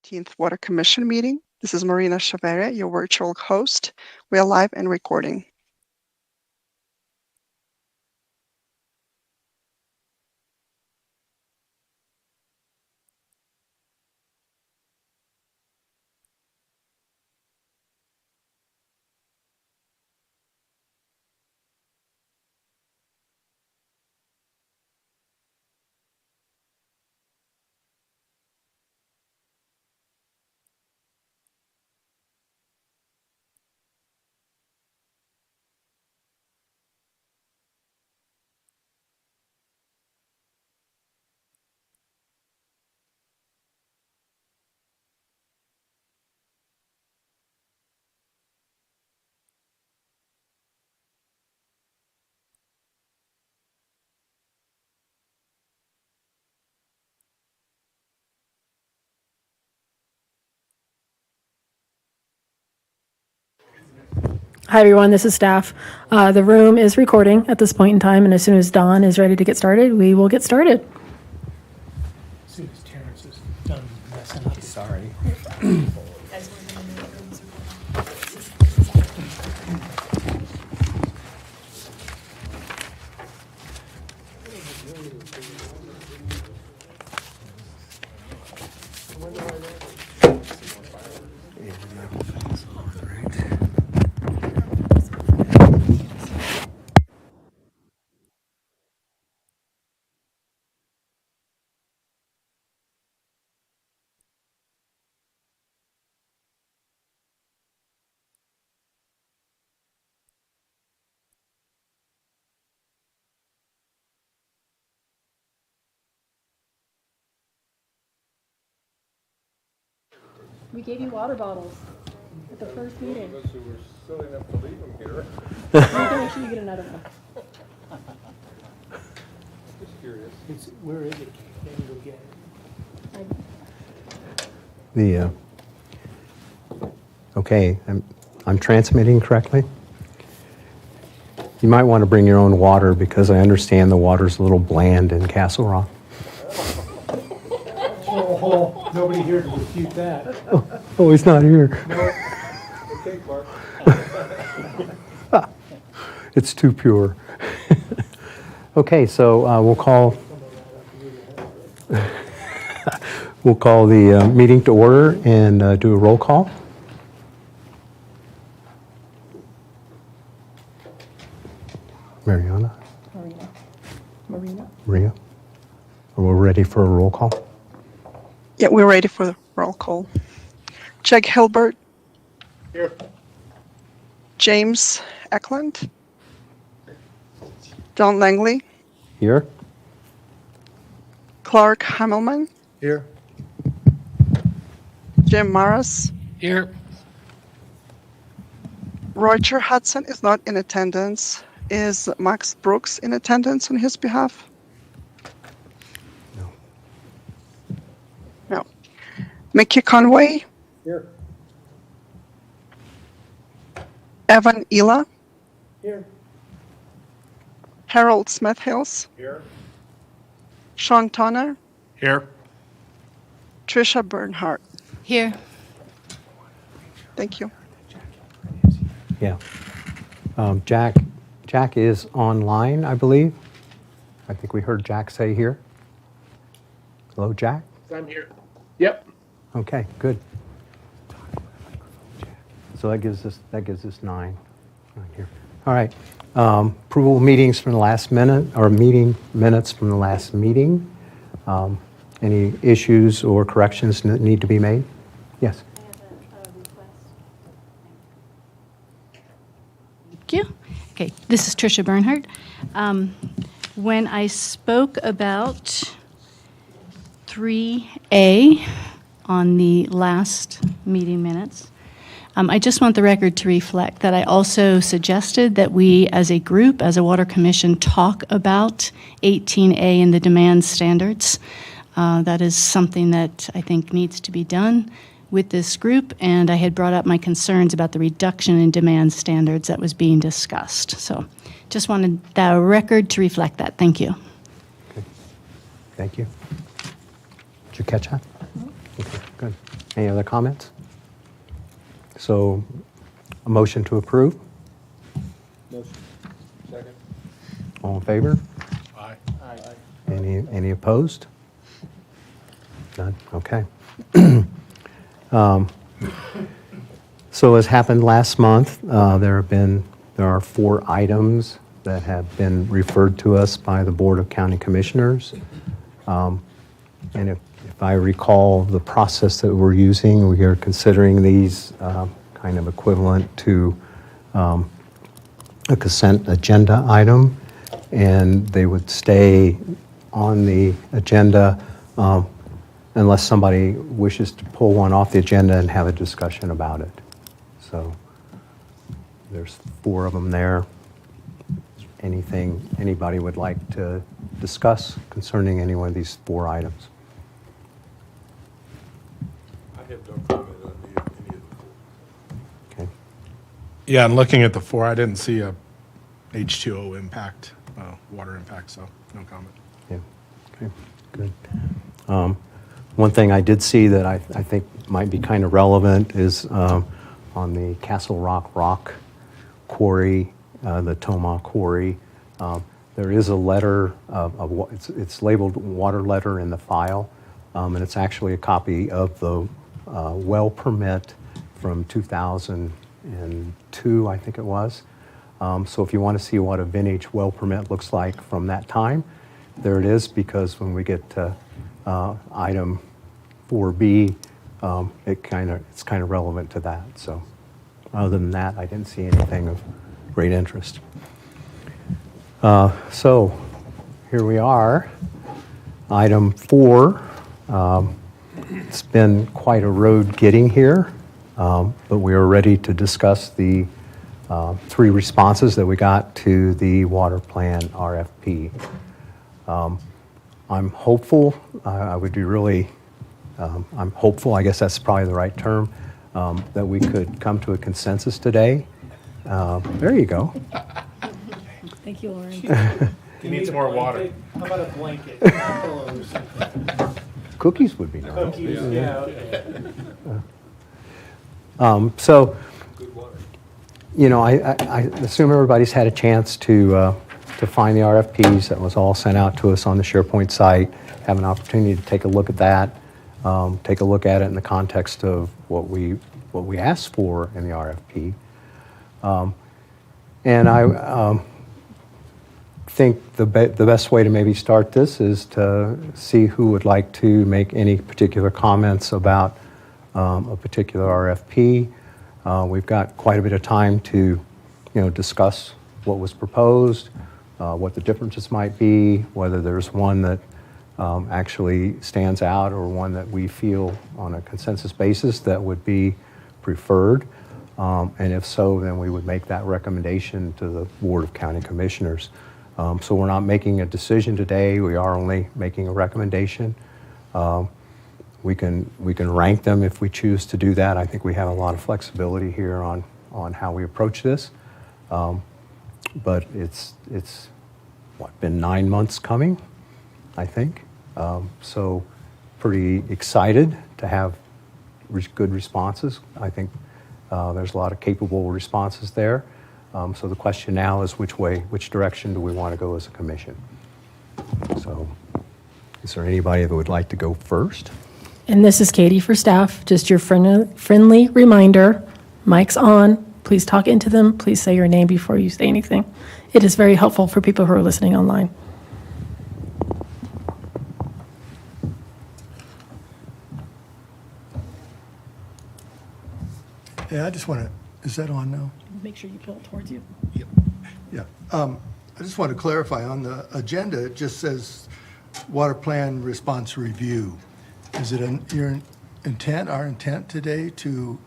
18th Water Commission meeting. This is Marina Chavere, your virtual host. We are live and recording. Hi, everyone. This is staff. The room is recording at this point in time, and as soon as Dawn is ready to get started, we will get started. As soon as Terrence is done messing up. Sorry. We gave you water bottles at the first meeting. Those who were silly enough to leave them here. You can make sure you get another one. Just curious. Where is it? They can go get it. Okay, I'm transmitting correctly. You might want to bring your own water because I understand the water's a little bland in Castle Rock. Oh, nobody here to refute that. Oh, he's not here. Okay, Clark. It's too pure. Okay, so we'll call the meeting to order and do a roll call. Mariana? Marina. Maria? Are we ready for a roll call? Yeah, we're ready for the roll call. Jack Hilbert. Here. James Eklund. Don Langley. Here? Clark Hammelman. Here. Jim Maras. Here. Roger Hudson is not in attendance. Is Max Brooks in attendance on his behalf? No. No. Mickey Conway. Here. Evan Ela. Here. Harold Smith Hills. Here. Sean Tonner. Here. Trisha Bernhardt. Here. Thank you. Yeah. Jack is online, I believe. I think we heard Jack say here. Hello, Jack? I'm here. Yep. Okay, good. So that gives us 9 right here. All right. Approval of meetings from the last minute, or meeting minutes from the last meeting. Any issues or corrections that need to be made? Yes. I have a request. Thank you. Okay, this is Trisha Bernhardt. When I spoke about 3A on the last meeting minutes, I just want the record to reflect that I also suggested that we, as a group, as a Water Commission, talk about 18A and the demand standards. That is something that I think needs to be done with this group, and I had brought up my concerns about the reduction in demand standards that was being discussed. So just wanted the record to reflect that. Thank you. Okay. Thank you. Did you catch that? Okay, good. Any other comments? So, a motion to approve? Motion. Second. All in favor? Aye. Any opposed? None? Okay. So as happened last month, there are 4 items that have been referred to us by the Board of County Commissioners. And if I recall the process that we're using, we are considering these kind of equivalent to a consent agenda item, and they would stay on the agenda unless somebody wishes to pull one off the agenda and have a discussion about it. So there's 4 of them there. Anything anybody would like to discuss concerning any one of these 4 items? I have no comment on any of the 4. Okay. Yeah, and looking at the 4, I didn't see a H2O impact, water impact, so no comment. Yeah, okay, good. One thing I did see that I think might be kind of relevant is on the Castle Rock quarry, the Toma quarry. There is a letter it's labeled water letter in the file, and it's actually a copy of the well permit from 2002, I think it was. So if you want to see what a vintage well permit looks like from that time, there it is, because when we get to item 4B, it's kind of relevant to that. So other than that, I didn't see anything of great interest. So here we are, item 4. It's been quite a road getting here, but we are ready to discuss the 3 responses that we got to the water plan RFP. I'm hopeful, I'm hopeful, I guess that's probably the right term, that we could come to a consensus today. There you go. Thank you, Lauren. He needs more water. How about a blanket, a pillow or something? Cookies would be nice. Cookies, yeah, okay. So, Good water. you know, I assume everybody's had a chance to find the RFPs. That was all sent out to us on the SharePoint site. Have an opportunity to take a look at that. Take a look at it in the context of what we asked for in the RFP. And I think the best way to maybe start this is to see who would like to make any particular comments about a particular RFP. We've got quite a bit of time to, discuss what was proposed, what the differences might be, whether there's one that actually stands out or one that we feel on a consensus basis that would be preferred. And if so, then we would make that recommendation to the Board of County Commissioners. So we're not making a decision today. We are only making a recommendation. We can rank them if we choose to do that. I think we have a lot of flexibility here on how we approach this. But it's been 9 months coming, I think. So pretty excited to have good responses. I think there's a lot of capable responses there. So the question now is which direction do we want to go as a commission? So is there anybody that would like to go first? And this is Katie for staff. Just your friendly reminder, mic's on. Please talk into them. Please say your name before you say anything. It is very helpful for people who are listening online. Yeah, I just want to, is that on now? Make sure you pull it towards you. Yeah. I just want to clarify, on the agenda, it just says water plan response review. Is it your intent, our intent today, to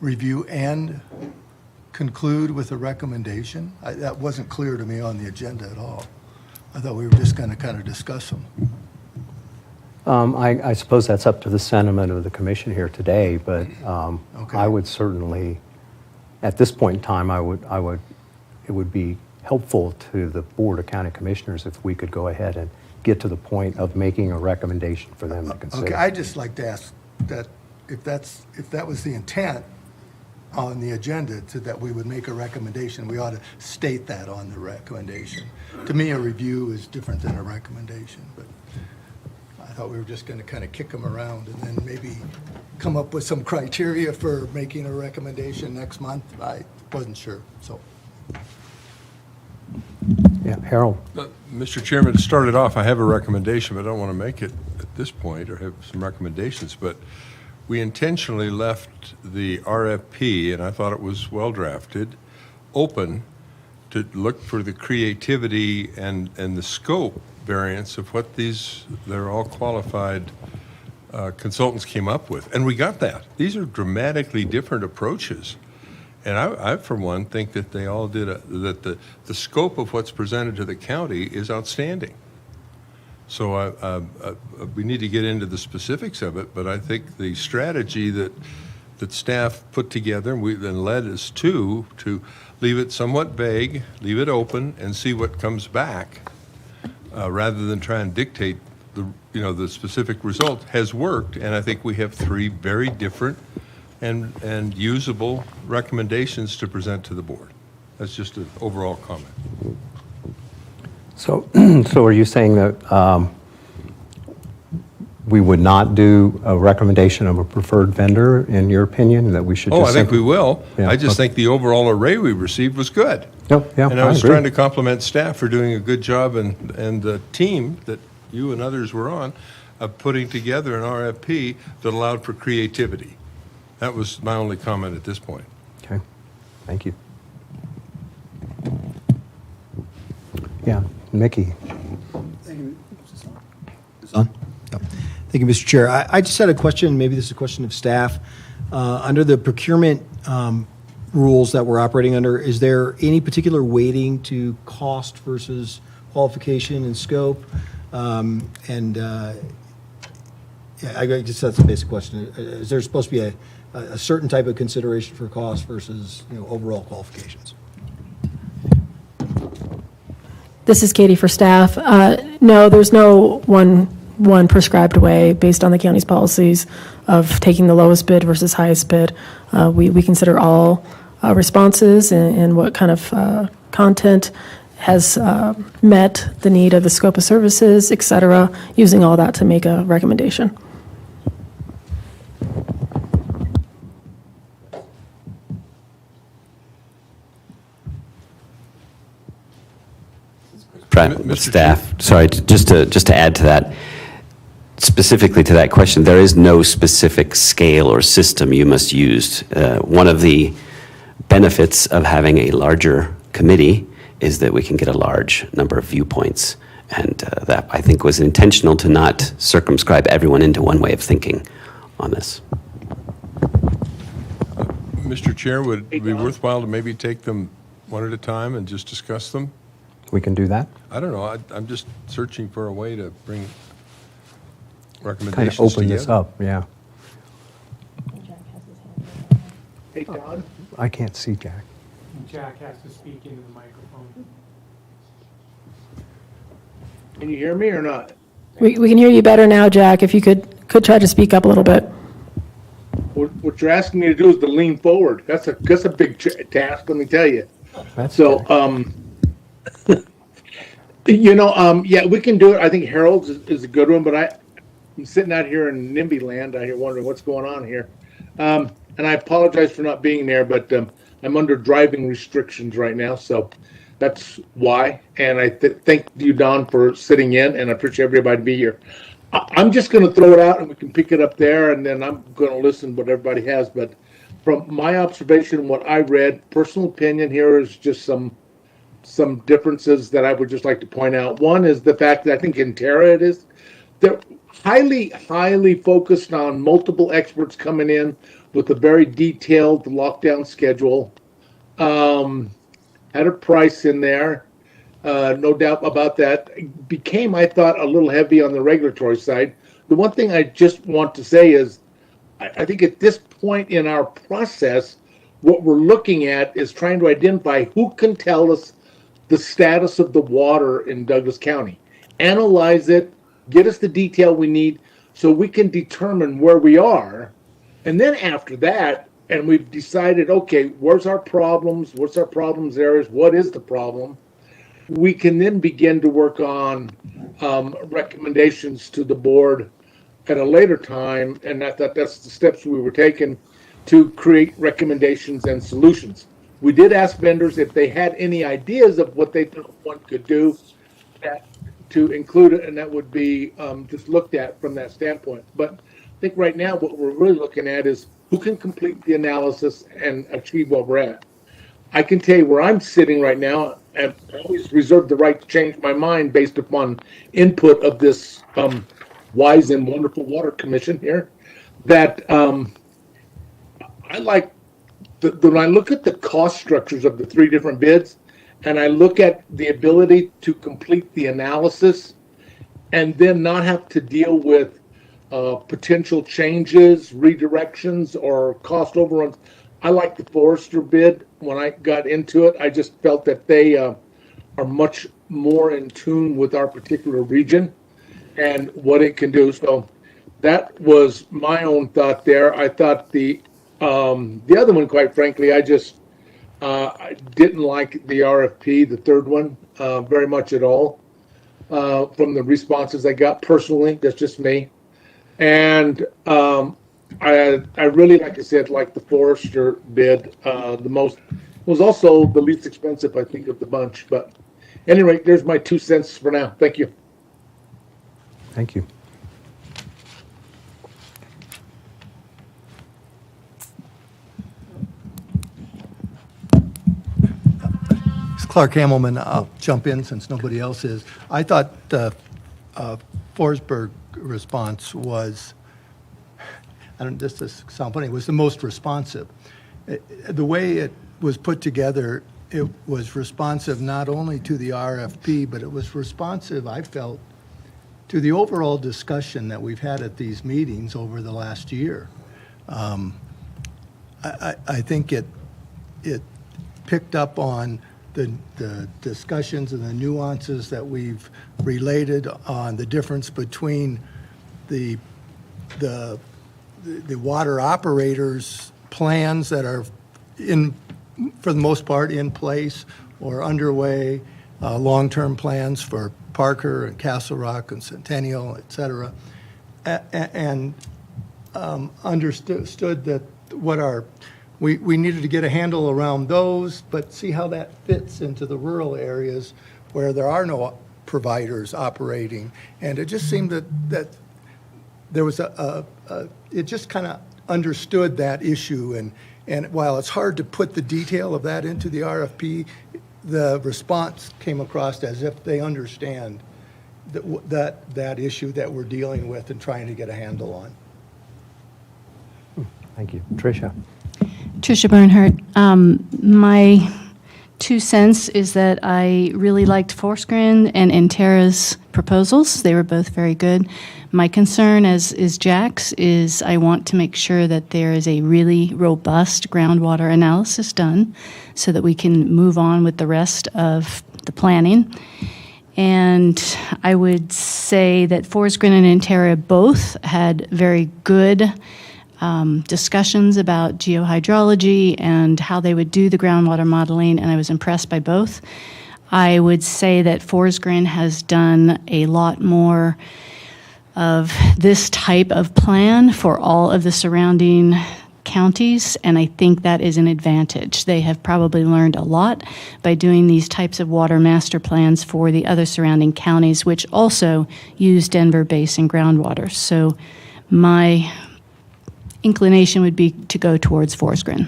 review and conclude with a recommendation? That wasn't clear to me on the agenda at all. I thought we were just going to kind of discuss them. I suppose that's up to the sentiment of the commission here today, but Okay. I would certainly, at this point in time, it would be helpful to the Board of County Commissioners if we could go ahead and get to the point of making a recommendation for them to consider. Okay, I'd just like to ask that if that was the intent on the agenda, that we would make a recommendation, we ought to state that on the recommendation. To me, a review is different than a recommendation, but I thought we were just going to kind of kick them around and then maybe come up with some criteria for making a recommendation next month. I wasn't sure, so. Yeah, Harold? Mr. Chairman, to start it off, I have a recommendation, but I don't want to make it at this point, or have some recommendations, but we intentionally left the RFP, and I thought it was well-drafted, open to look for the creativity and the scope variance of what they're all qualified consultants came up with. And we got that. These are dramatically different approaches. And I for one, think that they all that the scope of what's presented to the county is outstanding. So we need to get into the specifics of it, but I think the strategy that staff put together and led us to leave it somewhat vague, leave it open, and see what comes back, rather than try and dictate the specific result, has worked. And I think we have three very different and usable recommendations to present to the board. That's just an overall comment. So, so are you saying that we would not do a recommendation of a preferred vendor, in your opinion, that we should just... Oh, I think we will. Yeah, I just okay. think the overall array we received was good. Yep, yeah, And I was agree. trying to compliment staff for doing a good job, and the team that you and others were on, of putting together an RFP that allowed for creativity. That was my only comment at this point. Okay, thank you. Yeah, Mickey. On? Yep. Thank you, Mr. Chair. I just had a question, maybe this is a question of staff. Under the procurement rules that we're operating under, is there any particular weighting to cost versus qualification and scope? Yeah, I just, that's a basic question. Is there supposed to be a certain type of consideration for cost versus, overall qualifications? This is Katie for staff. No, there's no one prescribed way based on the county's policies of taking the lowest bid versus highest bid. We consider all responses and what kind of content has met the need of the scope of services, et cetera, using all that to make a recommendation. Mr. Staff, sorry, just to add to that, specifically to that question, there is no specific scale or system you must use. One of the benefits of having a larger committee is that we can get a large number of viewpoints, and that, I think, was intentional to not circumscribe everyone into one way of thinking on this. Mr. Chair, would it be worthwhile to maybe take them one at a time and just discuss them? We can do that? I don't know. I'm just searching for a way to bring Kind recommendations of open together. this up, yeah. Hey, Todd, I can't see Jack. Jack has to speak into the microphone. Can you hear me or not? We can hear you better now, Jack. If you could try to speak up a little bit. What you're asking me to do is to lean forward. That's a big task, let me tell you. That's So, yeah, we can do it. I think Harold's is a good one, but I'm sitting out here in NIMBY land out here wondering what's going on here. And I apologize for not being there, but I'm under driving restrictions right now, so that's why. And I thank you, Don, for sitting in, and I appreciate everybody to be here. I'm just going to throw it out, and we can pick it up there, and then I'm going to listen what everybody has. But from my observation, what I read, personal opinion here is just some differences that I would just like to point out. One is the fact that I think in Terra they're highly focused on multiple experts coming in with a very detailed lockdown schedule. Had a price in there, no doubt about that. Became, I thought, a little heavy on the regulatory side. The one thing I just want to say is, I think at this point in our process, what we're looking at is trying to identify who can tell us the status of the water in Douglas County, analyze it, get us the detail we need so we can determine where we are And then after that, and we've decided, okay, where's our problems? What's our problems areas? What is the problem? We can then begin to work on recommendations to the board at a later time. And I thought that's the steps we were taking to create recommendations and solutions. We did ask vendors if they had any ideas of what they thought one could do that, to include it, and that would be just looked at from that standpoint. But I think right now what we're really looking at is who can complete the analysis and achieve what we're at. I can tell you where I'm sitting right now, and I always reserve the right to change my mind based upon input of this wise and wonderful water commission here, that I like, when I look at the cost structures of the three different bids, and I look at the ability to complete the analysis and then not have to deal with potential changes, redirections, or cost overruns. I like the Forrester bid. When I got into it, I just felt that they are much more in tune with our particular region and what it can do. So that was my own thought there. I thought the other one, quite frankly, I didn't like the RFP, the third one, very much at all. From the responses I got personally, that's just me. And I really, like I said, like the Forrester bid the most. It was also the least expensive, I think, of the bunch. But at any rate, there's my 2 cents for now. Thank you. Thank you. It's Clark Hamelman. I'll jump in since nobody else is. I thought the Forsberg response was, this sound funny, was the most responsive. The way it was put together, it was responsive not only to the RFP, but it was responsive, I felt, to the overall discussion that we've had at these meetings over the last year. I think it picked up on the discussions and the nuances that we've related on the difference between the water operators' plans that are for the most part in place or underway, long-term plans for Parker and Castle Rock and Centennial, et cetera, and understood that we needed to get a handle around those, but see how that fits into the rural areas where there are no providers operating. And it just seemed that there was it just kind of understood that issue. And while it's hard to put the detail of that into the RFP, the response came across as if they understand that issue that we're dealing with and trying to get a handle on. Thank you. Tricia. Tricia Bernhardt. My 2 cents is that I really liked Forsgren and Interra's proposals. They were both very good. My concern, as is Jack's, is I want to make sure that there is a really robust groundwater analysis done so that we can move on with the rest of the planning. And I would say that Forsgren and Interra both had very good discussions about geohydrology and how they would do the groundwater modeling, and I was impressed by both. I would say that Forsgren has done a lot more of this type of plan for all of the surrounding counties, and I think that is an advantage. They have probably learned a lot by doing these types of water master plans for the other surrounding counties, which also use Denver Basin groundwater. So my inclination would be to go towards Forsgren.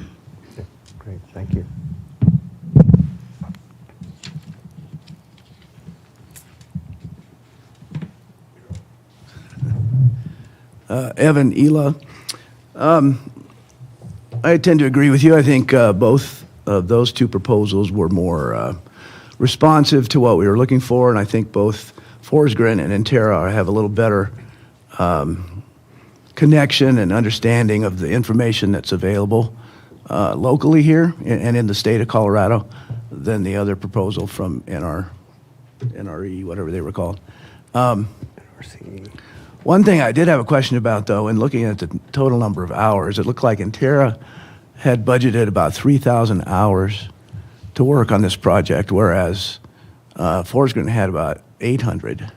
Okay, great, thank you. Evan, Ela. I tend to agree with you. I think both of those two proposals were more responsive to what we were looking for, and I think both Forsgren and Interra have a little better connection and understanding of the information that's available locally here and in the state of Colorado than the other proposal from NRE, whatever they were called. NRC. One thing I did have a question about, though, in looking at the total number of hours, it looked like Intera had budgeted about 3,000 hours to work on this project, whereas Forest Green had about 800.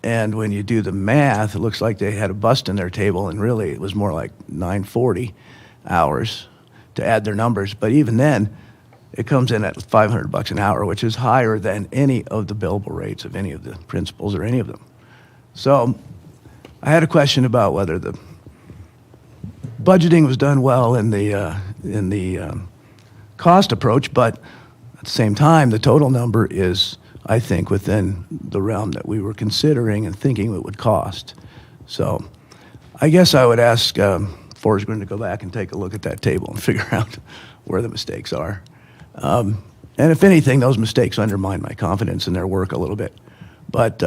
And when you do the math, it looks like they had a bust in their table, and really it was more like 940 hours to add their numbers. But even then, it comes in at $500 an hour, which is higher than any of the billable rates of any of the principals or any of them. So I had a question about whether the budgeting was done well in the cost approach, but at the same time, the total number is, I think, within the realm that we were considering and thinking it would cost. So I guess I would ask Forrest Green to go back and take a look at that table and figure out where the mistakes are. And if anything, those mistakes undermine my confidence in their work a little bit. But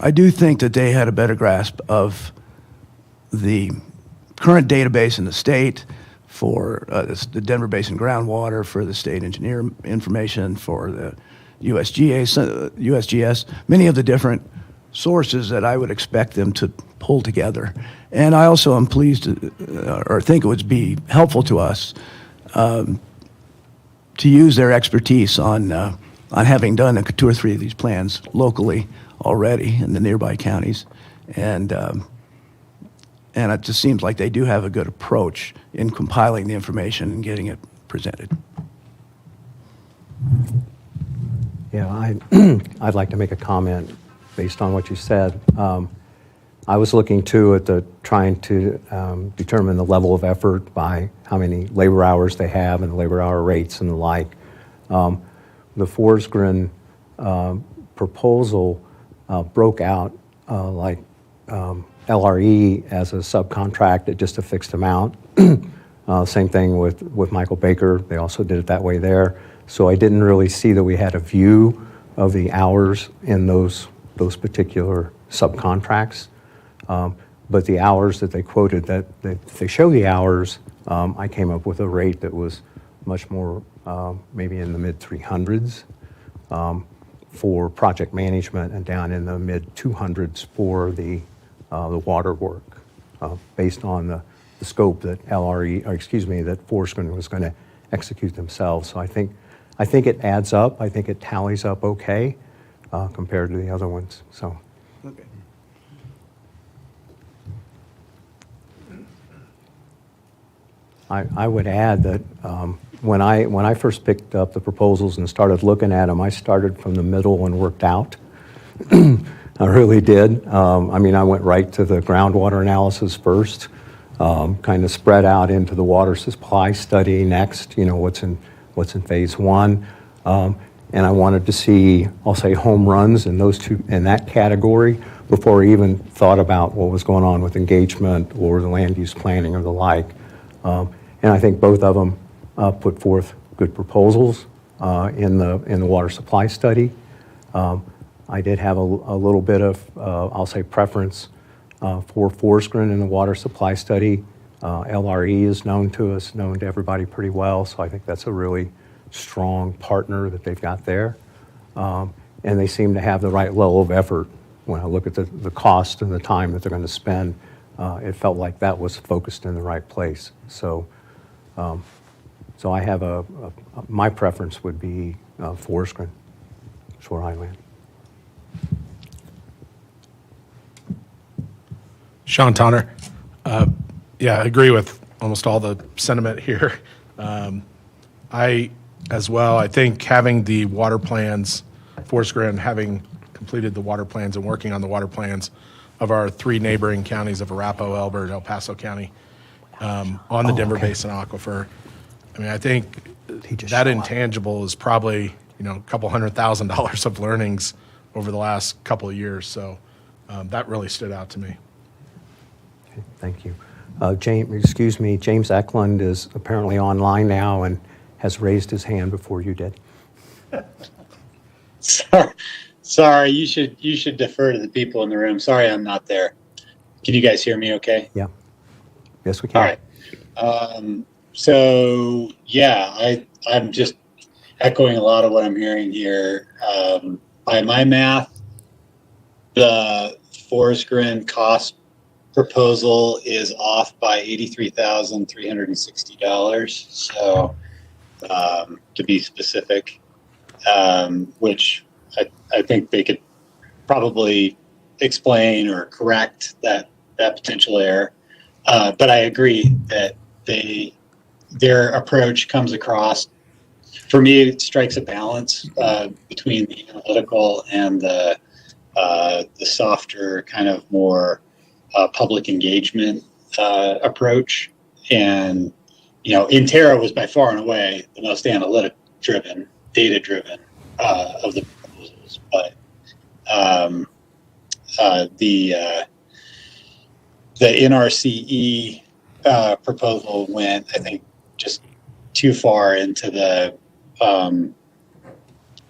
I do think that they had a better grasp of the current database in the state for the Denver Basin groundwater, for the state engineer information, for the USGS, many of the different sources that I would expect them to pull together. And I also am pleased or think it would be helpful to us to use their expertise on having done 2 or 3 of these plans locally already in the nearby counties. And it just seems like they do have a good approach in compiling the information and getting it presented. Yeah, I'd like to make a comment based on what you said. I was looking too at trying to determine the level of effort by how many labor hours they have and the labor hour rates and the like. The Forsgren proposal broke out like LRE as a subcontract at just a fixed amount. Same thing with Michael Baker. They also did it that way there. So I didn't really see that we had a view of the hours in those particular subcontracts. But the hours that they quoted, that they show the hours, I came up with a rate that was much more maybe in the mid 300s for project management and down in the mid 200s for the water work, based on the scope that that Forsgren was going to execute themselves. So I think it adds up. I think it tallies up okay compared to the other ones. So. Okay. I would add that when I first picked up the proposals and started looking at them, I started from the middle and worked out. I really did. I mean, I went right to the groundwater analysis first, kind of spread out into the water supply study next, what's in phase 1. And I wanted to see, I'll say, home runs in that category before I even thought about what was going on with engagement or the land use planning or the like. And I think both of them put forth good proposals in the water supply study. I did have a little bit of, I'll say, preference for Forsgren in the water supply study. LRE is known to us, known to everybody pretty well, so I think that's a really strong partner that they've got there. And they seem to have the right level of effort. When I look at the cost and the time that they're going to spend, it felt like that was focused in the right place. So I have my preference would be Forsgren. That's where I land. Sean Tonner. Yeah, I agree with almost all the sentiment here. I, as well, I think having the water plans, Forsgren having completed the water plans and working on the water plans of our 3 neighboring counties of Arapahoe, Elbert, El Paso County, on the Denver Basin Aquifer. I mean, I think that intangible is probably, a couple $100,000 of learnings over the last couple of years. So that really stood out to me. Okay, thank you. James Eklund is apparently online now and has raised his hand before you did. Sorry, you should defer to the people in the room. Sorry, I'm not there. Can you guys hear me okay? Yeah. Yes, we can. All right. So yeah, I'm just echoing a lot of what I'm hearing here. By my math, the Forsgren cost proposal is off by $83,360. So, to be specific, which I think they could probably explain or correct that potential error. But I agree that their approach comes across, for me, it strikes a balance between the analytical and the softer, kind of more public engagement approach. And, Intera was by far and away the most analytic-driven, data-driven of the proposals. But the NRCE proposal went, I think, just too far into the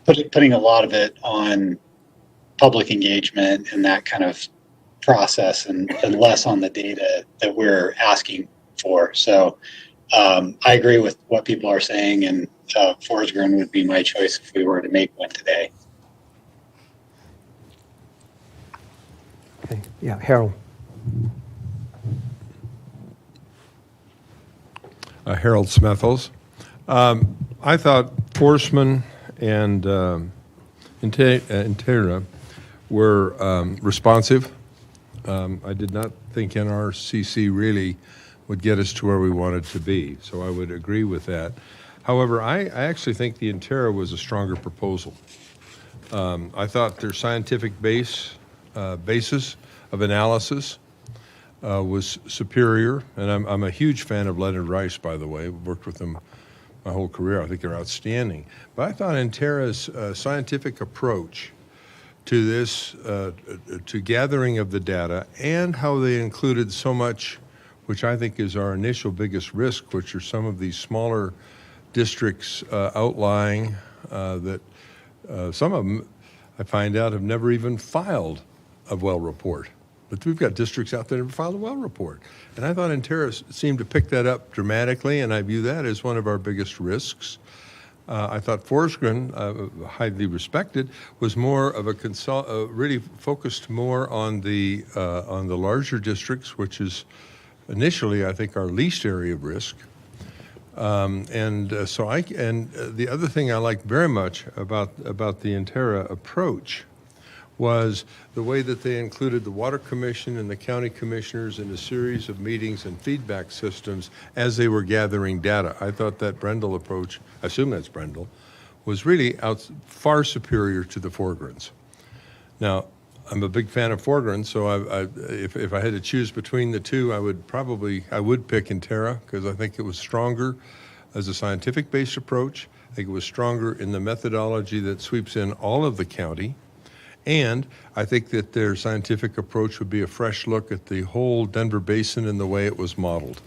putting a lot of it on public engagement and that kind of process, and less on the data that we're asking for. So I agree with what people are saying, and Forsgren would be my choice if we were to make one today. Okay, yeah, Harold. Harold Smethels. I thought Forsman and Intera were responsive. I did not think NRCC really would get us to where we wanted to be, so I would agree with that. However, I actually think the Intera was a stronger proposal. I thought their scientific basis of analysis was superior, and I'm a huge fan of Leonard Rice, by the way. I've worked with them my whole career. I think they're outstanding. But I thought Intera's scientific approach to this, to gathering of the data, and how they included so much, which I think is our initial biggest risk, which are some of these smaller districts outlying that some of them, I find out, have never even filed a well report. But we've got districts out there that never filed a well report. And I thought Intera seemed to pick that up dramatically, and I view that as one of our biggest risks. I thought Forsgren, highly respected, was more of a really focused more on the larger districts, which is initially, I think, our least area of risk. The other thing I liked very much about the Intera approach was the way that they included the Water Commission and the county commissioners in a series of meetings and feedback systems as they were gathering data. I thought that Brendel approach, I assume that's Brendel, was really far superior to the Forsgrens. Now, I'm a big fan of Forsgren, so if I had to choose between the two, I would pick Intera, because I think it was stronger as a scientific-based approach. I think it was stronger in the methodology that sweeps in all of the county. And I think that their scientific approach would be a fresh look at the whole Denver Basin and the way it was modeled.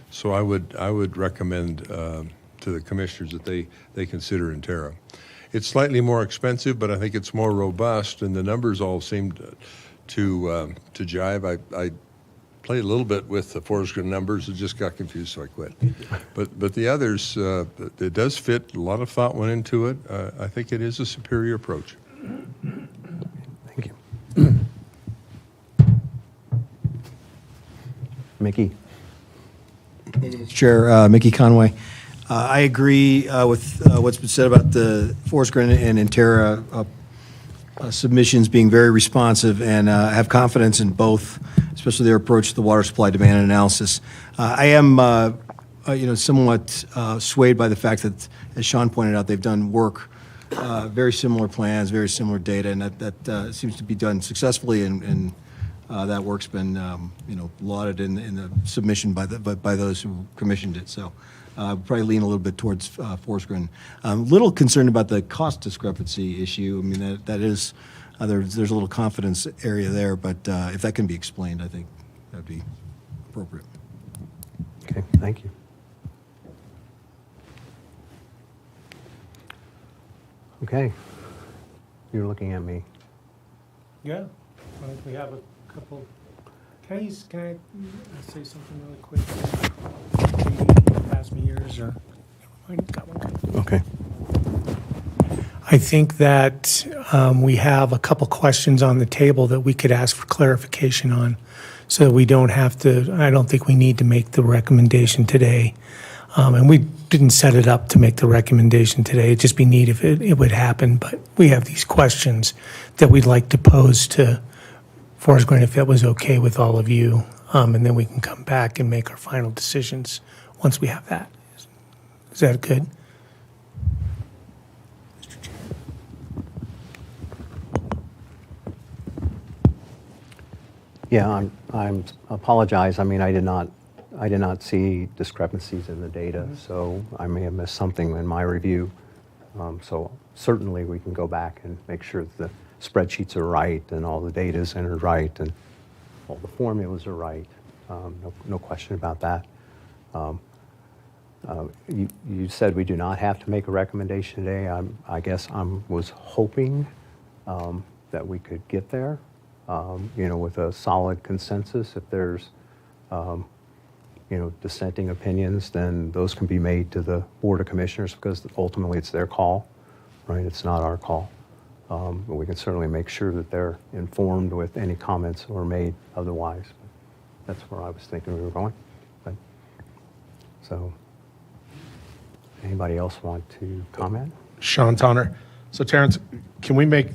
So I would recommend to the commissioners that they consider Intera. It's slightly more expensive, but I think it's more robust, and the numbers all seemed to jive. I played a little bit with the Forsgren numbers and just got confused, so I quit. But the others, it does fit. A lot of thought went into it. I think it is a superior approach. Thank you. Mickey. Chair, Mickey Conway. I agree with what's been said about the Forsgren and Intera submissions being very responsive, and I have confidence in both, especially their approach to the water supply demand analysis. I am, somewhat swayed by the fact that, as Sean pointed out, they've done work, very similar plans, very similar data, and that seems to be done successfully, and that work's been, lauded in the submission by those who commissioned it. So I would probably lean a little bit towards Forsgren. I'm a little concerned about the cost discrepancy issue. I mean, that is, there's a little confidence area there, but if that can be explained, I think that'd be appropriate. Okay, thank you. Okay, you're looking at me. Yeah, I think we have a couple. Can I say something really quick? Maybe past me years or got one. Okay. I think that we have a couple questions on the table that we could ask for clarification on, so we don't have to, I don't think we need to make the recommendation today. And we didn't set it up to make the recommendation today. It'd just be neat if it would happen, but we have these questions that we'd like to pose to Forest Grant, if that was okay with all of you. And then we can come back and make our final decisions once we have that. Is that good? Yeah, I'm apologize. I mean, I did not see discrepancies in the data, so I may have missed something in my review. So certainly we can go back and make sure that the spreadsheets are right and all the data is entered right and all the formulas are right. No question about that. You said we do not have to make a recommendation today. I guess I was hoping that we could get there, with a solid consensus. If there's, dissenting opinions, then those can be made to the Board of Commissioners because ultimately it's their call, right? It's not our call. But we can certainly make sure that they're informed with any comments that were made otherwise. That's where I was thinking we were going. But, so, anybody else want to comment? Sean Tonner. So Terrence, can we make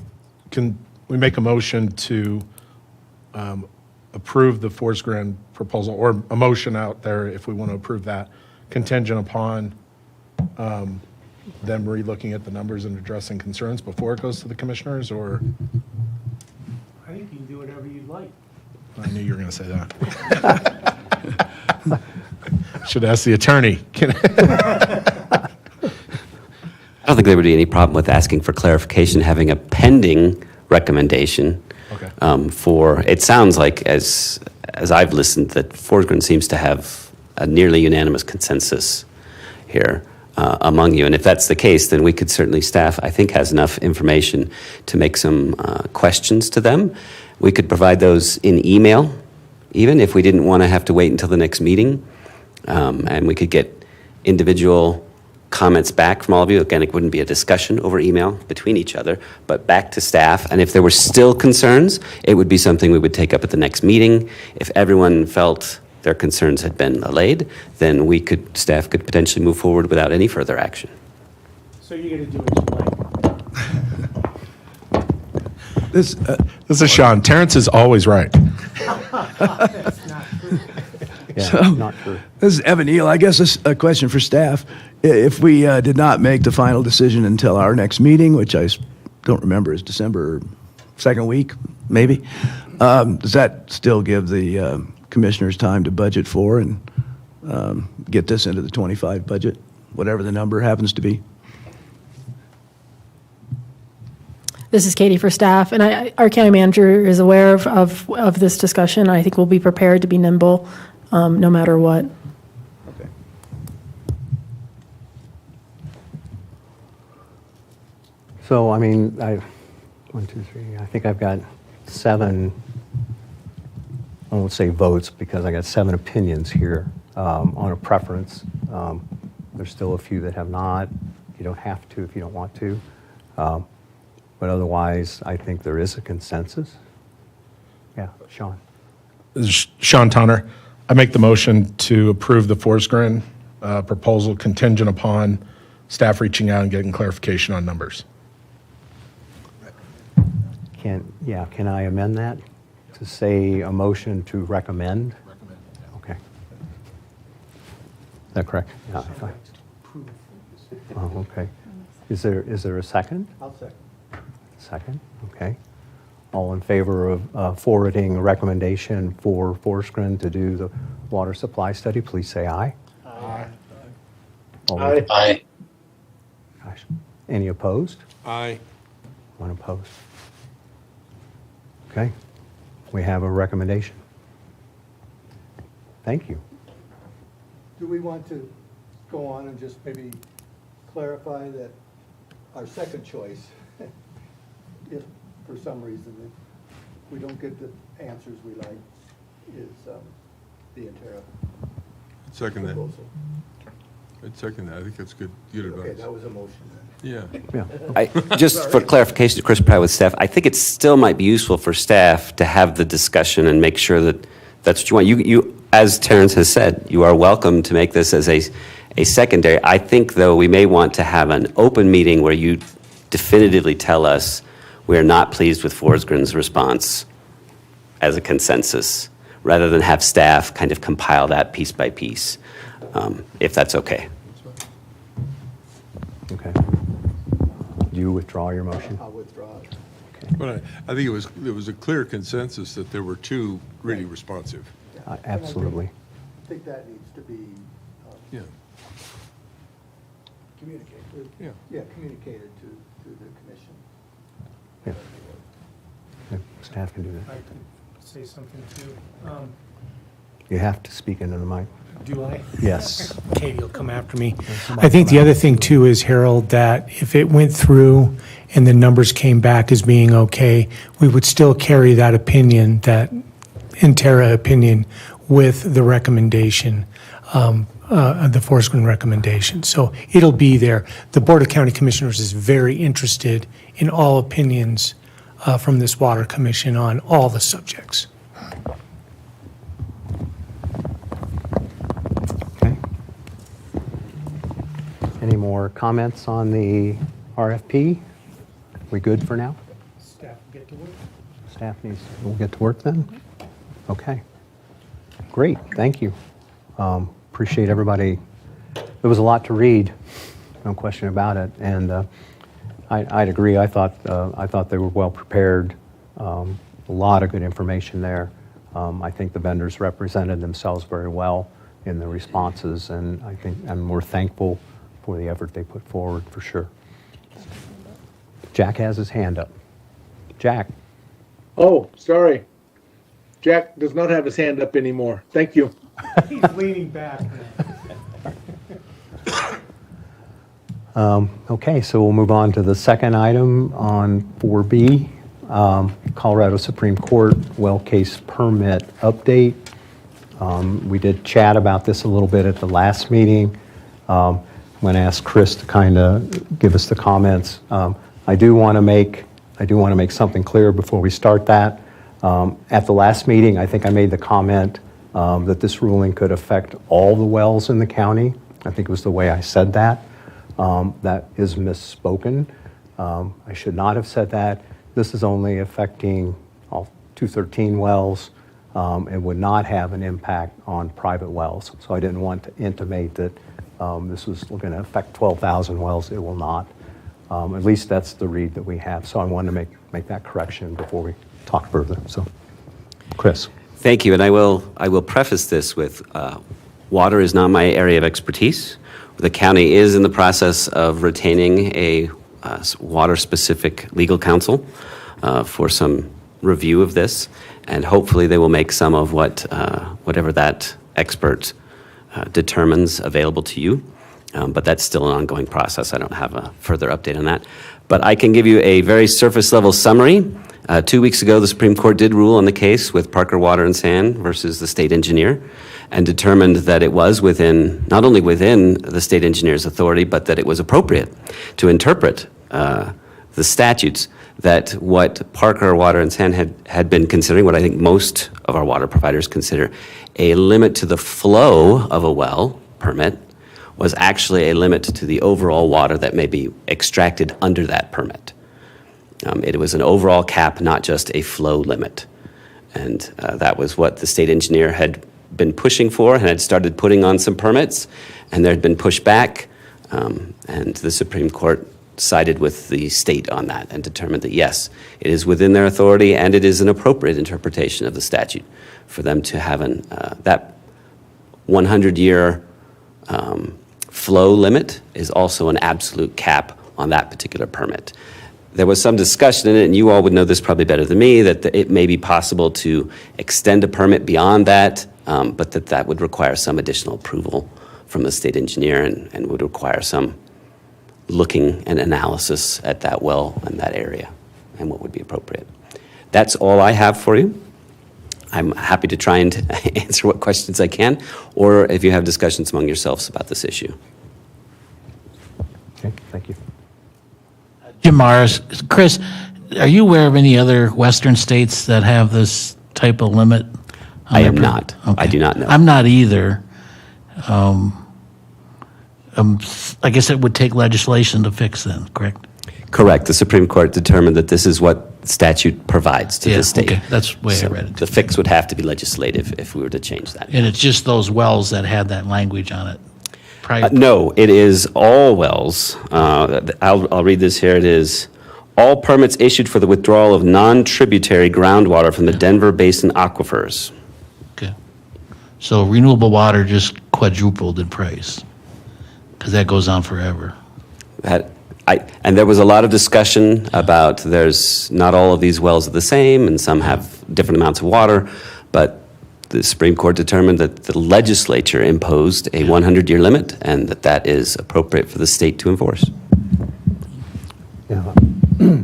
a motion to approve the Forest Grant proposal, or a motion out there if we want to approve that, contingent upon them re-looking at the numbers and addressing concerns before it goes to the commissioners, or? I think you can do whatever you'd like. I knew you were going to say that. Should ask the attorney. I don't think there would be any problem with asking for clarification, having a pending recommendation. Okay. For, it sounds like, as I've listened, that Forest Grant seems to have a nearly unanimous consensus here among you. And if that's the case, then we could certainly, staff, I think, has enough information to make some questions to them. We could provide those in email, even if we didn't want to have to wait until the next meeting. And we could get individual comments back from all of you. Again, it wouldn't be a discussion over email between each other, but back to staff. And if there were still concerns, it would be something we would take up at the next meeting. If everyone felt their concerns had been allayed, then staff could potentially move forward without any further action. So you're going to do what you like. This is Sean. Terrence is always right. That's not true. Yeah, So- not true. This is Evan Neal. I guess this is a question for staff. If we did not make the final decision until our next meeting, which I don't remember is December 2nd week, maybe, does that still give the commissioners time to budget for and get this into the 25 budget, whatever the number happens to be? This is Katie for staff, and our county manager is aware of this discussion. I think we'll be prepared to be nimble no matter what. Okay. So, I mean, 1, 2, 3, I think I've got 7, I won't say votes because I got 7 opinions here on a preference. There's still a few that have not. You don't have to if you don't want to. But otherwise, I think there is a consensus. Yeah, Sean. This is Sean Tonner. I make the motion to approve the Forest Grant proposal contingent upon staff reaching out and getting clarification on numbers. Can I amend that to say a motion to recommend? Okay. Is that correct? Yeah, fine. Oh, okay. Is there a second? I'll second. Second, okay. All in favor of forwarding a recommendation for Forest Grant to do the water supply study, please say aye. Aye. Aye. Aye. Gosh. Any opposed? Aye. One opposed. Okay, we have a recommendation. Thank you. Do we want to go on and just maybe clarify that our second choice, if for some reason we don't get the answers we like, is the Intera Second that. proposal? I'd second that. I think that's good advice. was a motion Yeah. Yeah. Just for clarification, Chris Pratt with staff, I think it still might be useful for staff to have the discussion and make sure that that's what you want. You, as Terrence has said, you are welcome to make this as a secondary. I think, though, we may want to have an open meeting where you definitively tell us we are not pleased with Forsgren's response as a consensus, rather than have staff kind of compile that piece by piece, if that's okay. Okay. Do you withdraw your motion? I'll withdraw it. But I think it was a clear consensus that there were two really responsive. Absolutely. I think that needs to be Yeah. communicated. Yeah. Communicated to the commission. Yeah. Yeah, staff can do I that. can say something too. You have to speak into the mic. Do I? Yes. Katie will come after me. I think the other thing too is, Harold, that if it went through and the numbers came back as being okay, we would still carry that opinion, that Interra opinion, with the recommendation, the Forsgren recommendation. So it'll be there. The Board of County Commissioners is very interested in all opinions from this Water Commission on all the subjects. Okay. Any more comments on the RFP? We good for now? Staff, get to work. Staff we'll get to work then? Okay. Great, thank you. Appreciate everybody. There was a lot to read, no question about it. And I'd agree, I thought they were well prepared. A lot of good information there. I think the vendors represented themselves very well in the responses, and we're thankful for the effort they put forward, for sure. Jack has his hand up. Jack. Oh, sorry. Jack does not have his hand up anymore. Thank you. He's leaning back Okay, so we'll move on to the second item on 4B, Colorado Supreme Court well case permit update. We did chat about this a little bit at the last meeting. I'm going to ask Chris to kind of give us the comments. I do want to make something clear before we start that. At the last meeting, I think I made the comment that this ruling could affect all the wells in the county. I think it was the way I said that. That is misspoken. I should not have said that. This is only affecting all 213 wells. It would not have an impact on private wells. So I didn't want to intimate that this was going to affect 12,000 wells. It will not. At least that's the read that we have. So I wanted to make that correction before we talk further. So, Chris. Thank you, and I will preface this with water is not my area of expertise. The county is in the process of retaining a water-specific legal counsel for some review of this, and hopefully they will make some of whatever that expert determines available to you. But that's still an ongoing process. I don't have a further update on that. But I can give you a very surface-level summary. 2 weeks ago, the Supreme Court did rule on the case with Parker Water and Sand versus the state engineer, and determined that it was not only within the state engineer's authority, but that it was appropriate to interpret the statutes, that what Parker Water and Sand had been considering, what I think most of our water providers consider, a limit to the flow of a well permit, was actually a limit to the overall water that may be extracted under that permit. It was an overall cap, not just a flow limit. And that was what the state engineer had been pushing for and had started putting on some permits, and there had been pushback, and the Supreme Court sided with the state on that and determined that, yes, it is within their authority and it is an appropriate interpretation of the statute for them to have that 100-year flow limit is also an absolute cap on that particular permit. There was some discussion in it, and you all would know this probably better than me, that it may be possible to extend a permit beyond that, but that would require some additional approval from the state engineer and would require some looking and analysis at that well and that area and what would be appropriate. That's all I have for you. I'm happy to try and answer what questions I can, or if you have discussions among yourselves about this issue. Okay, thank you. Jim Morris. Chris, are you aware of any other western states that have this type of limit? I am not. I do not know. I'm not either. I guess it would take legislation to fix them, correct? Correct. The Supreme Court determined that this is what statute provides to the state. Okay, that's the way So I read it. the fix would have to be legislative if we were to change that. And it's just those wells that had that language on it. No, it is all wells. I'll read this here. It is all permits issued for the withdrawal of non-tributary groundwater from the Denver Basin aquifers. Okay. So renewable water just quadrupled in price, because that goes on forever. And there was a lot of discussion about there's not all of these wells are the same, and some have different amounts of water, but the Supreme Court determined that the legislature imposed a 100-year limit, and that is appropriate for the state to enforce. Yeah,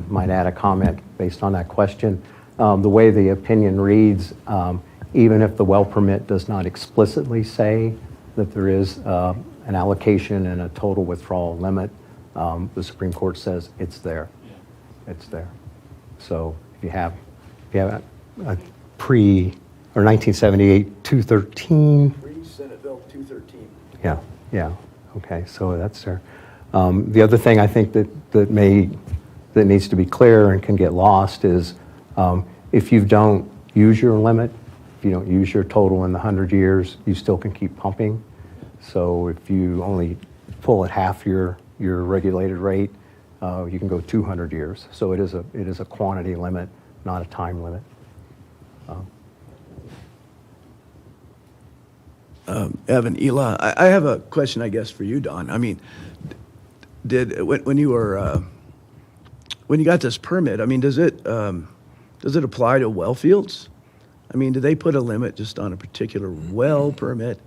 might add a comment based on that question. The way the opinion reads, even if the well permit does not explicitly say that there is an allocation and a total withdrawal limit, the Supreme Court says it's there. It's there. So if you have a pre or 1978 213. Senate Bill 213. Yeah. Okay, so that's there. The other thing I think that needs to be clear and can get lost is if you don't use your limit, if you don't use your total in the 100 years, you still can keep pumping. So if you only pull at half your regulated rate, you can go 200 years. So it is a quantity limit, not a time limit. Evan, Ela, I have a question, I guess, for you, Don. I mean, when you got this permit, I mean, does it apply to well fields? I mean, do they put a limit just on a particular well permit?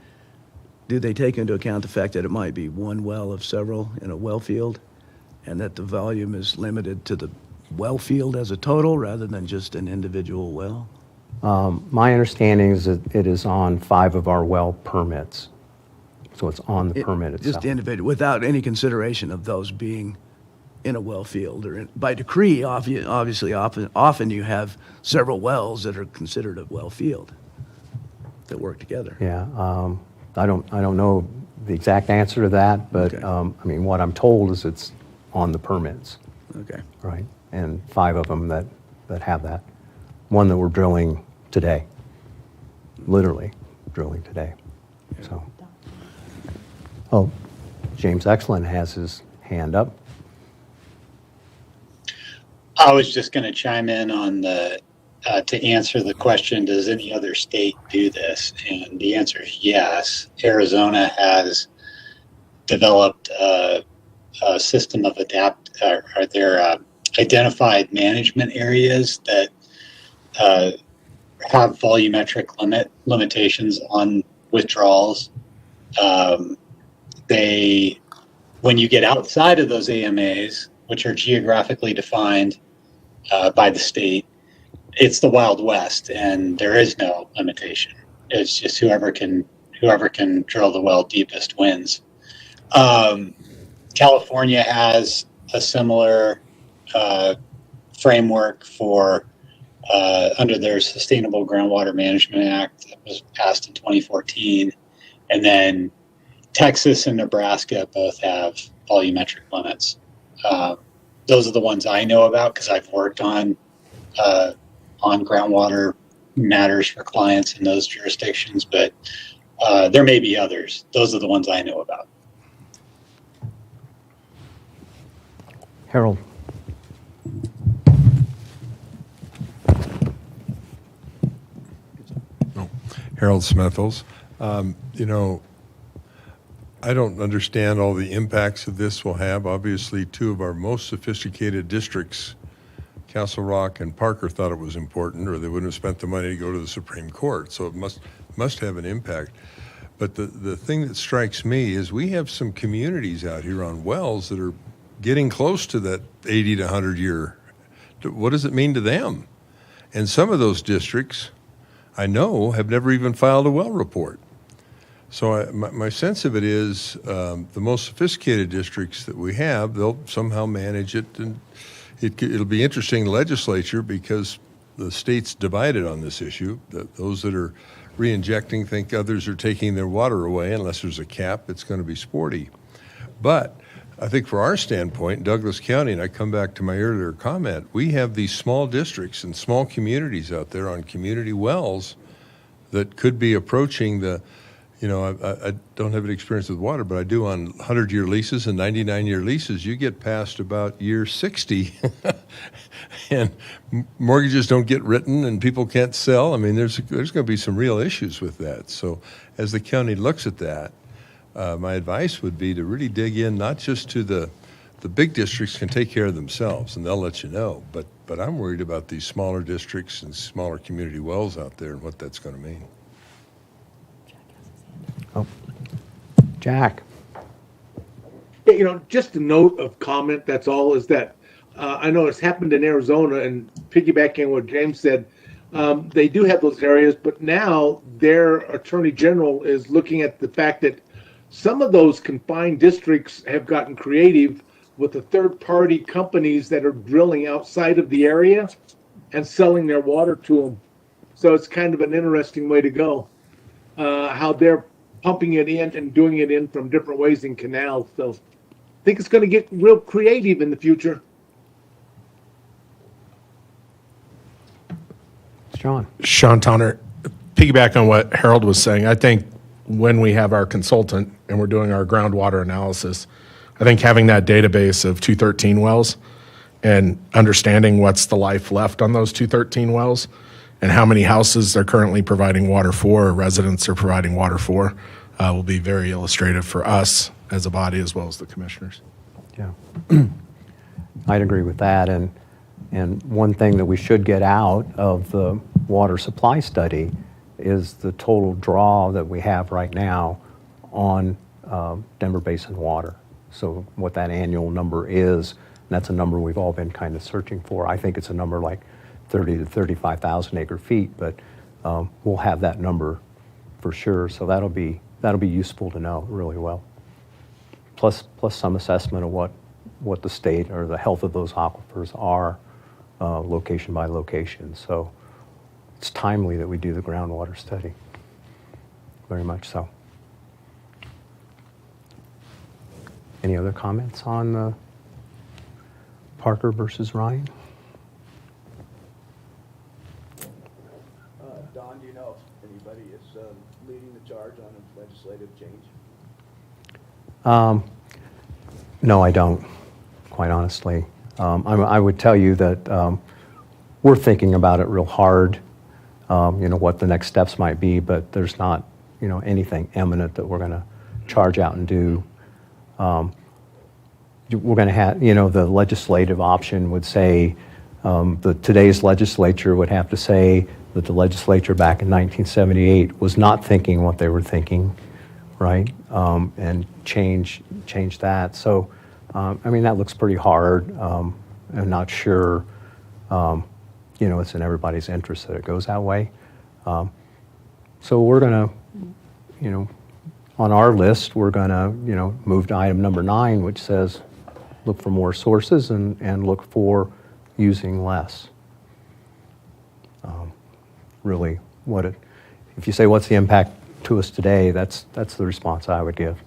Do they take into account the fact that it might be one well of several in a well field, and that the volume is limited to the well field as a total rather than just an individual well? My understanding is that it is on 5 of our well permits. So it's on the permit itself. Just individual, without any consideration of those being in a well field or by decree. Obviously, often you have several wells that are considered a well field that work together. Yeah, I don't know the exact answer to that, but Okay. I mean, what I'm told is it's on the permits, Okay. right? And 5 of them that have that. One that we're drilling today, literally drilling today. So, oh, James Excellent has his hand up. I was just going to chime in on to answer the question, does any other state do this? And the answer is yes. Arizona has developed a system of identified management areas that have volumetric limitations on withdrawals. When you get outside of those AMAs, which are geographically defined by the state, it's the Wild West, and there is no limitation. It's just whoever can drill the well deepest wins. California has a similar framework for under their Sustainable Groundwater Management Act that was passed in 2014, and then Texas and Nebraska both have volumetric limits. Those are the ones I know about because I've worked on groundwater matters for clients in those jurisdictions, but there may be others. Those are the ones I know about. Harold. Harold Smethels. I don't understand all the impacts that this will have. Obviously, 2 of our most sophisticated districts, Castle Rock and Parker, thought it was important, or they wouldn't have spent the money to go to the Supreme Court. So it must have an impact. But the thing that strikes me is we have some communities out here on wells that are getting close to that 80 to 100 year. What does it mean to them? And some of those districts, I know, have never even filed a well report. So my sense of it is the most sophisticated districts that we have, they'll somehow manage it, and it'll be interesting in the legislature because the state's divided on this issue. Those that are re-injecting think others are taking their water away. Unless there's a cap, it's going to be sporty. But I think for our standpoint, Douglas County, and I come back to my earlier comment, we have these small districts and small communities out there on community wells that could be approaching the, I don't have any experience with water, but I do on 100-year leases and 99-year leases. You get past about year 60 and mortgages don't get written and people can't sell. I mean, there's going to be some real issues with that. So as the county looks at that, my advice would be to really dig in, not just to the big districts can take care of themselves and they'll let you know, but I'm worried about these smaller districts and smaller community wells out there and what that's going to mean. Oh, Jack. Yeah, just a note of comment, that's all, is that I know it's happened in Arizona, and piggybacking on what James said, they do have those areas, but now their attorney general is looking at the fact that some of those confined districts have gotten creative with the third-party companies that are drilling outside of the area and selling their water to them. So it's kind of an interesting way to go, how they're pumping it in and doing it in from different ways in canals. So I think it's going to get real creative in the future. Sean Towner, piggyback on what Harold was saying, I think when we have our consultant and we're doing our groundwater analysis, I think having that database of 213 wells and understanding what's the life left on those 213 wells and how many houses they're currently providing water for, or residents are providing water for, will be very illustrative for us as a body as well as the commissioners. Yeah, I'd agree with that. And one thing that we should get out of the water supply study is the total draw that we have right now on Denver Basin water. So what that annual number is, and that's a number we've all been kind of searching for. I think it's a number like 30 to 35,000 acre feet, but we'll have that number for sure. So that'll be useful to know really well. Plus some assessment of what the state or the health of those aquifers are, location by location. So it's timely that we do the groundwater study. Very much so. Any other comments on Parker versus Ryan? Don, do you know if anybody is leading the charge on a legislative change? No, I don't, quite honestly. I would tell you that we're thinking about it real hard, what the next steps might be, but there's not, anything imminent that we're going to charge out and do. We're going to have, the legislative option would say, today's legislature would have to say that the legislature back in 1978 was not thinking what they were thinking, right? And change that. So, that looks pretty hard. I'm not sure, it's in everybody's interest that it goes that way. So we're going to, on our list, we're going to, move to item number 9, which says look for more sources and look for using less. Really, if you say what's the impact to us today, that's the response I would give.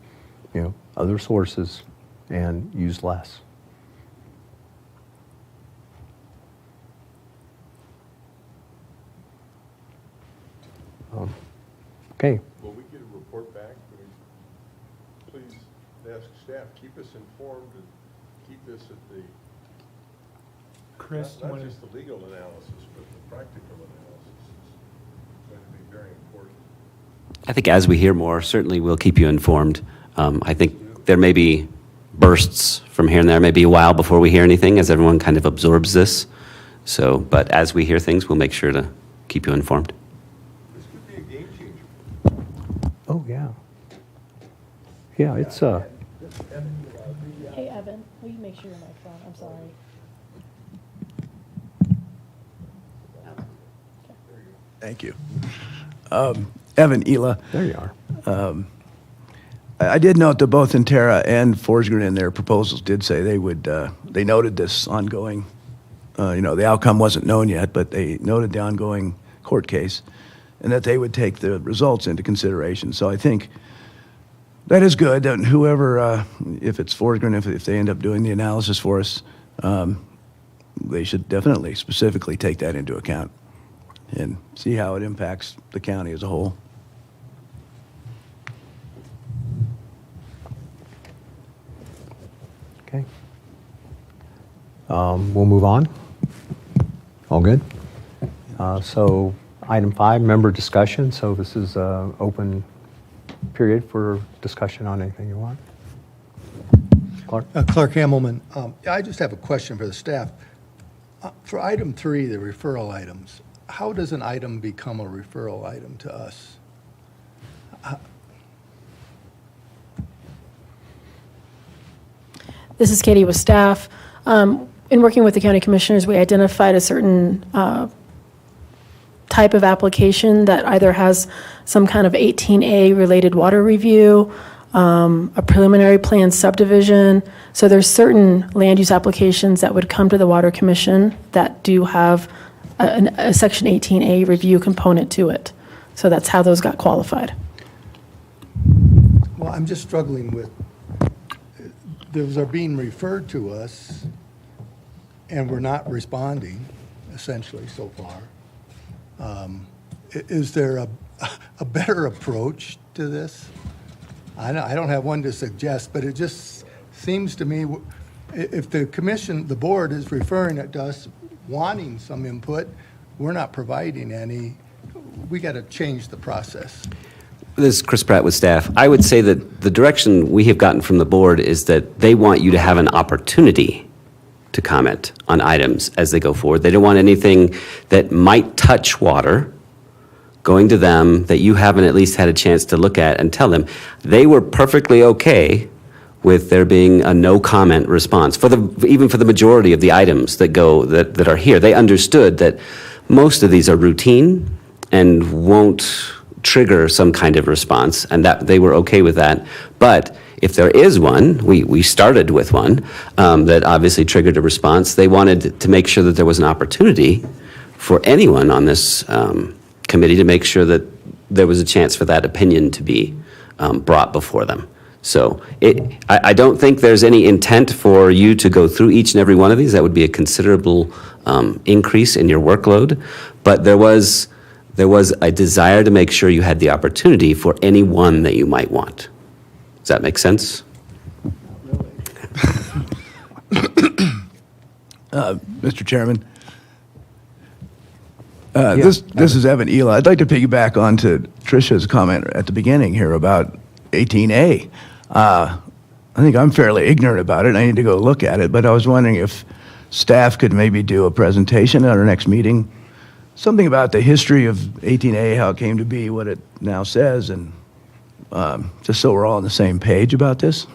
Other sources and use less. Okay. Will we get a report back? Please ask staff, keep us informed and keep this at the, Chris, not just the legal analysis, but the practical analysis is going to be very important. I think as we hear more, certainly we'll keep you informed. I think there may be bursts from here and there, maybe a while before we hear anything as everyone kind of absorbs this. So, but as we hear things, we'll make sure to keep you informed. This could be a game changer. Oh, yeah. Yeah, it's Hey, Evan, will you make sure your mic's on? I'm sorry. Thank you. Evan, Ela. There you I did note that both Intera and Forsgren in their proposals did say they would, they noted this ongoing, the outcome wasn't known yet, but they noted the ongoing court case, and that they would take the results into consideration. So I think that is good, and whoever, if it's Forsgren, if they end up doing the analysis for us, they should definitely specifically take that into account and see how it impacts the county as a whole. Okay. We'll move on. All good? So item 5, member discussion. So this is an open period for discussion on anything you want. Clark? Clark Hammelman. I just have a question for the staff. For item 3, the referral items, how does an item become a referral item to us? This is Katie with staff. In working with the county commissioners, we identified a certain type of application that either has some kind of 18A related water review, a preliminary plan subdivision. So there's certain land use applications that would come to the Water Commission that do have a Section 18A review component to it. So that's how those got qualified. Well, I'm just struggling with, those are being referred to us, and we're not responding, essentially, so far. Is there a better approach to this? I don't have one to suggest, but it just seems to me, if the commission, the board is referring it to us, wanting some input, we're not providing any, we got to change the process. This is Chris Pratt with staff. I would say that the direction we have gotten from the board is that they want you to have an opportunity to comment on items as they go forward. They don't want anything that might touch water going to them that you haven't at least had a chance to look at and tell them. They were perfectly okay with there being a no comment response even for the majority of the items that are here. They understood that most of these are routine and won't trigger some kind of response, and that they were okay with that. But if there is one, we started with one that obviously triggered a response. They wanted to make sure that there was an opportunity for anyone on this committee to make sure that there was a chance for that opinion to be brought before them. So I don't think there's any intent for you to go through each and every one of these. That would be a considerable increase in your workload. But there was a desire to make sure you had the opportunity for any one that you might want. Does that make sense? Mr. Chairman, this is Evan Ela. I'd like to piggyback on to Tricia's comment at the beginning here about 18A. I think I'm fairly ignorant about it. I need to go look at it, but I was wondering if staff could maybe do a presentation at our next meeting, something about the history of 18A, how it came to be, what it now says, and just so we're all on the same page about this.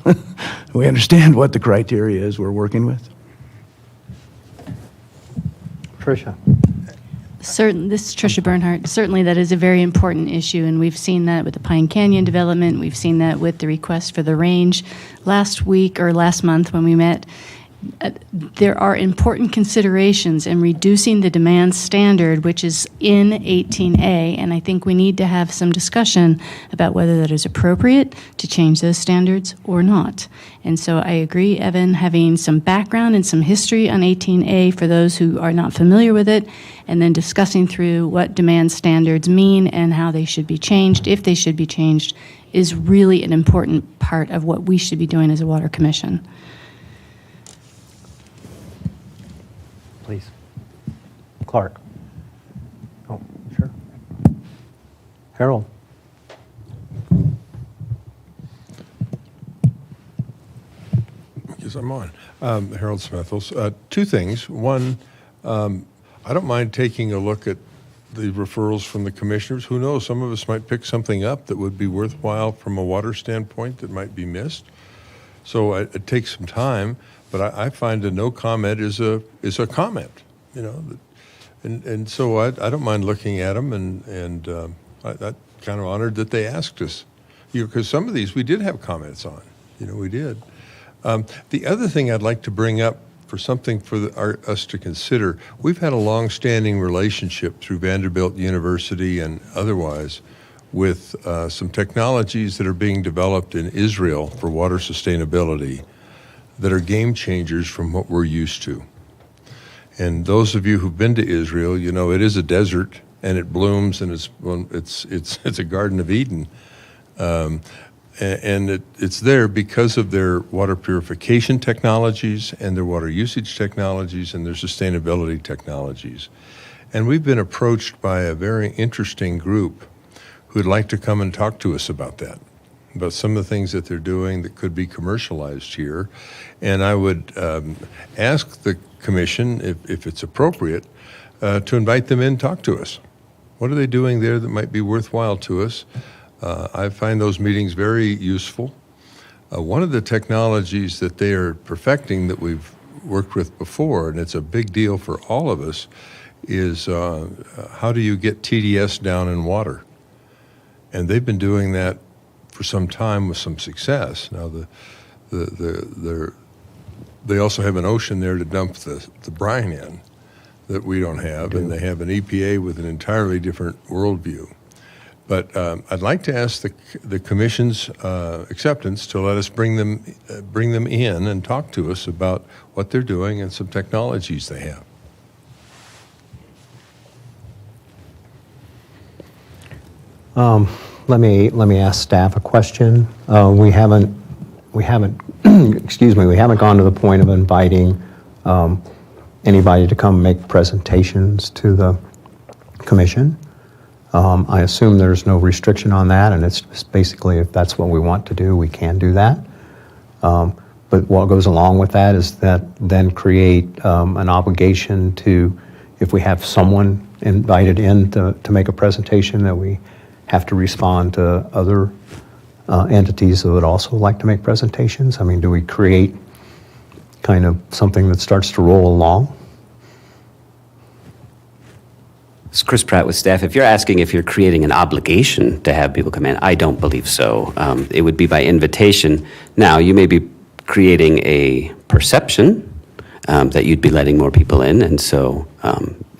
We understand what the criteria is we're working with. Tricia. This is Tricia Bernhardt. Certainly that is a very important issue, and we've seen that with the Pine Canyon development. We've seen that with the request for the range last week or last month when we met. There are important considerations in reducing the demand standard, which is in 18A, and I think we need to have some discussion about whether that is appropriate to change those standards or not. And so I agree, Evan, having some background and some history on 18A for those who are not familiar with it, and then discussing through what demand standards mean and how they should be changed, if they should be changed, is really an important part of what we should be doing as a Water Commission. Please. Clark. Oh, sure. Harold. Yes, I'm on. Harold Smethels. Two things. One, I don't mind taking a look at the referrals from the commissioners. Who knows? Some of us might pick something up that would be worthwhile from a water standpoint that might be missed. So it takes some time. But I find a no comment is a comment, you know, and so I don't mind looking at them, and I'm kind of honored that they asked us. because some of these we did have comments on. We did. The other thing I'd like to bring up for something for us to consider, we've had a long-standing relationship through Vanderbilt University and otherwise with some technologies that are being developed in Israel for water sustainability that are game changers from what we're used to. And those of you who've been to Israel, it is a desert and it blooms and it's a Garden of Eden. And it's there because of their water purification technologies and their water usage technologies and their sustainability technologies. And we've been approached by a very interesting group who'd like to come and talk to us about that, about some of the things that they're doing that could be commercialized here. And I would ask the commission, if it's appropriate, to invite them in and talk to us. What are they doing there that might be worthwhile to us? I find those meetings very useful. One of the technologies that they are perfecting that we've worked with before, and it's a big deal for all of us, is how do you get TDS down in water? And they've been doing that for some time with some success. Now, they also have an ocean there to dump the brine in that we don't have, and they have an EPA with an entirely different worldview. But I'd like to ask the commission's acceptance to let us bring them in and talk to us about what they're doing and some technologies they have. Let me ask staff a question. We haven't excuse me, we haven't gone to the point of inviting anybody to come make presentations to the commission. I assume there's no restriction on that, and it's just basically if that's what we want to do, we can do that. But what goes along with that is that then create an obligation to, if we have someone invited in to make a presentation, that we have to respond to other entities that would also like to make presentations. I mean, do we create kind of something that starts to roll along? It's Chris Pratt with staff. If you're asking if you're creating an obligation to have people come in, I don't believe so. It would be by invitation. Now, you may be creating a perception that you'd be letting more people in, and so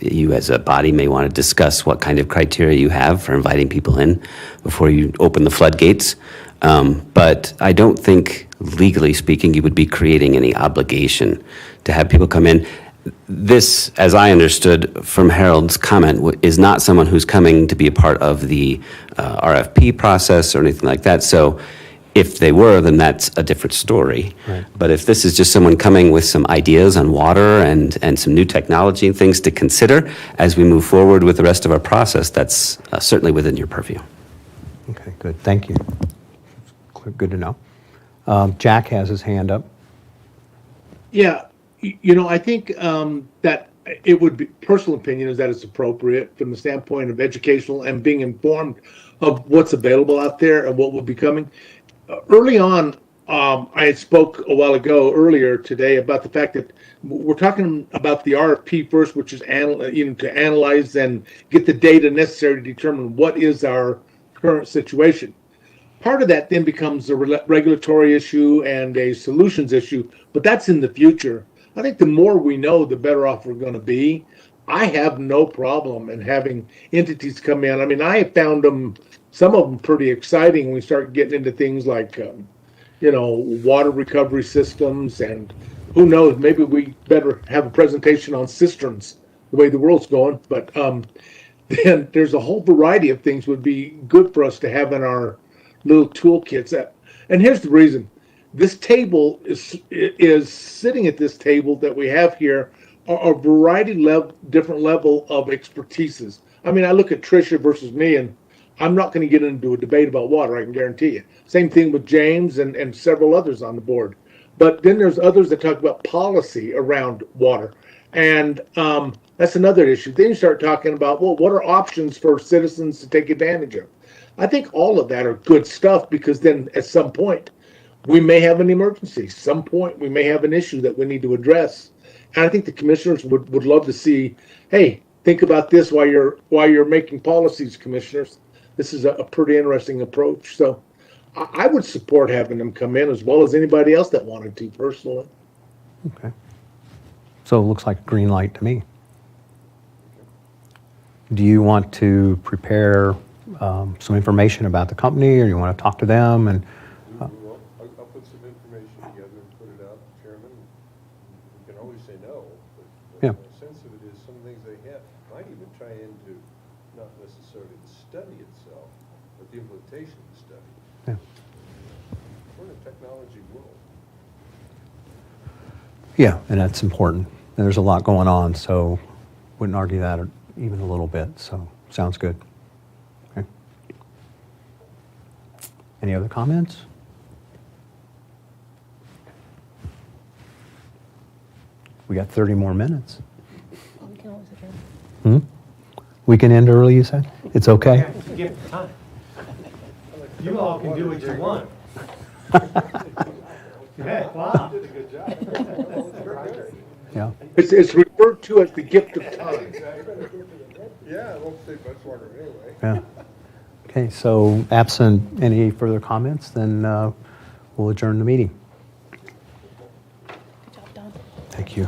you as a body may want to discuss what kind of criteria you have for inviting people in before you open the floodgates. But I don't think, legally speaking, you would be creating any obligation to have people come in. This, as I understood from Harold's comment, is not someone who's coming to be a part of the RFP process or anything like that. So if they were, then that's a different story. Right. But if this is just someone coming with some ideas on water and some new technology and things to consider as we move forward with the rest of our process, that's certainly within your purview. Okay, good. Thank you. Good to know. Jack has his hand up. Yeah, I think that it would be, personal opinion is that it's appropriate from the standpoint of educational and being informed of what's available out there and what will be coming. Early on, I had spoke a while ago earlier today about the fact that we're talking about the RFP first, which is to analyze and get the data necessary to determine what is our current situation. Part of that then becomes a regulatory issue and a solutions issue, but that's in the future. I think the more we know, the better off we're going to be. I have no problem in having entities come in. I mean, I have found some of them pretty exciting when we start getting into things like, water recovery systems, and who knows, maybe we better have a presentation on cisterns, the way the world's going. But then there's a whole variety of things would be good for us to have in our little toolkits. And here's the reason. This table is sitting at this table that we have here are a variety different level of expertises. I mean, I look at Tricia versus me, and I'm not going to get into a debate about water, I can guarantee you. Same thing with James and several others on the board. But then there's others that talk about policy around water. And that's another issue. Then you start talking about, well, what are options for citizens to take advantage of? I think all of that are good stuff, because then at some point we may have an emergency. Some point we may have an issue that we need to address. And I think the commissioners would love to see, hey, think about this while you're making policies, commissioners. This is a pretty interesting approach. So I would support having them come in as well as anybody else that wanted to personally. Okay. So it looks like a green light to me. Do you want to prepare some information about the company, or you want to talk to them? And I'll put some information together and put it out, Chairman. You can always say no, but Yeah. the sense of it is some things they have might even tie into not necessarily the study itself, but the implementation of the study. Yeah. We're in a technology world. Yeah, and that's important. And there's a lot going on, so wouldn't argue that even a little bit. So sounds good. Okay. Any other comments? We got 30 more minutes. We can end early, you said? It's okay? You all can do what you want. Yeah, wow. Yeah. It's referred to as the gift of time. Yeah, it won't take much longer anyway. Yeah. Okay, so absent any further comments, then we'll adjourn the meeting. Thank you.